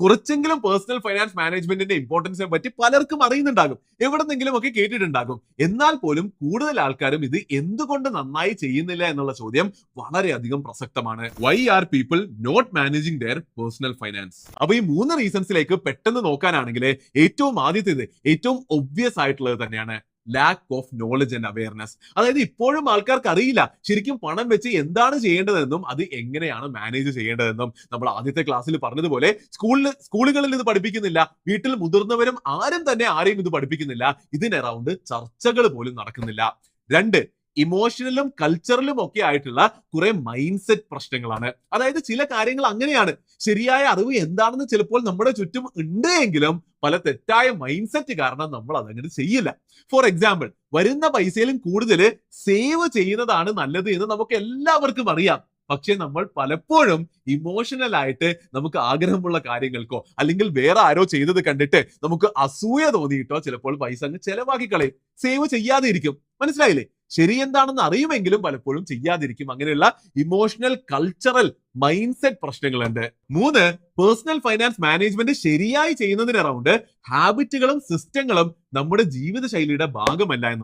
കുറച്ചെങ്കിലും personal finance മാനേജ്മെന്റിന്റെ ഇമ്പോർട്ടൻസിനെ പറ്റി പലർക്കും അറിയുന്നുണ്ടാകും, എവിടെന്നെങ്കിലും ഒക്കെ കേട്ടിട്ടുണ്ടാകും. എന്നാൽ പോലും കൂടുതൽ ആൾക്കാരും ഇത് എന്തുകൊണ്ട് നന്നായി ചെയ്യുന്നില്ല എന്നുള്ള ചോദ്യം വളരെയധികം പ്രസക്തമാണ്. Why are people not managing their personal finance? അപ്പൊ ഈ 3 റീസൺസിലേക്ക് പെട്ടെന്ന് നോക്കാനാണെങ്കിൽ ഏറ്റവും ആദ്യത്തേത്, ഏറ്റവും ഒബ്വിയസ് ആയിട്ടുള്ളത് തന്നെയാണ് lack of knowledge and awareness. അതായത് ഇപ്പോഴും ആൾക്കാർക്ക് അറിയില്ല ശരിക്കും പണം വെച്ച് എന്താണ് ചെയ്യേണ്ടതെന്നും അത് എങ്ങനെയാണ് മാനേജ് ചെയ്യേണ്ടതെന്നും. നമ്മൾ ആദ്യത്തെ ക്ലാസ്സിൽ പറഞ്ഞതുപോലെ സ്കൂളുകളിൽ ഇത് പഠിപ്പിക്കുന്നില്ല, വീട്ടിൽ മുതിർന്നവരും ആരും തന്നെ ആരെയും ഇത് പഠിപ്പിക്കുന്നില്ല. ഇതിന് അറൗണ്ട് ചർച്ചകൾ പോലും നടക്കുന്നില്ല. 2, ഇമോഷണലും കൾച്ചറലും ഒക്കെ ആയിട്ടുള്ള കുറെ മൈൻഡ് സെറ്റ് പ്രശ്നങ്ങളാണ്. അതായത് ചില കാര്യങ്ങൾ അങ്ങനെയാണ്, ശരിയായ അറിവ് എന്താണെന്ന് ചിലപ്പോൾ നമ്മുടെ ചുറ്റും ഉണ്ട് എങ്കിലും പല തെറ്റായ മൈൻഡ് സെറ്റ് കാരണം നമ്മൾ അതങ്ങനെ ചെയ്യില്ല. ഫോർ എക്സാമ്പിൾ, വരുന്ന പൈസയിലും കൂടുതൽ സേവ് ചെയ്യുന്നതാണ് നല്ലത് എന്ന് നമുക്ക് എല്ലാവർക്കും അറിയാം. പക്ഷെ നമ്മൾ പലപ്പോഴും ഇമോഷണൽ ആയിട്ട് നമുക്ക് ആഗ്രഹമുള്ള കാര്യങ്ങൾക്കോ അല്ലെങ്കിൽ വേറെ ആരോ ചെയ്തത് കണ്ടിട്ട് നമുക്ക് അസൂയ തോന്നിയിട്ടോ ചിലപ്പോൾ പൈസ അങ്ങ് ചെലവാക്കി കളയും, സേവ് ചെയ്യാതെ ഇരിക്കും. മനസ്സിലായില്ലേ? ശരി എന്താണെന്ന് അറിയുമെങ്കിലും പലപ്പോഴും ചെയ്യാതിരിക്കും. അങ്ങനെയുള്ള ഇമോഷണൽ കൾച്ചറൽ മൈൻഡ് സെറ്റ് പ്രശ്നങ്ങളുണ്ട്. 3, പേഴ്സണൽ ഫൈനാൻസ് മാനേജ്മെന്റ് ശരിയായി ചെയ്യുന്നതിന് അറൗണ്ട് ഹാബിറ്റുകളും സിസ്റ്റങ്ങളും നമ്മുടെ ജീവിത ശൈലിയുടെ ഭാഗമല്ല എന്ന്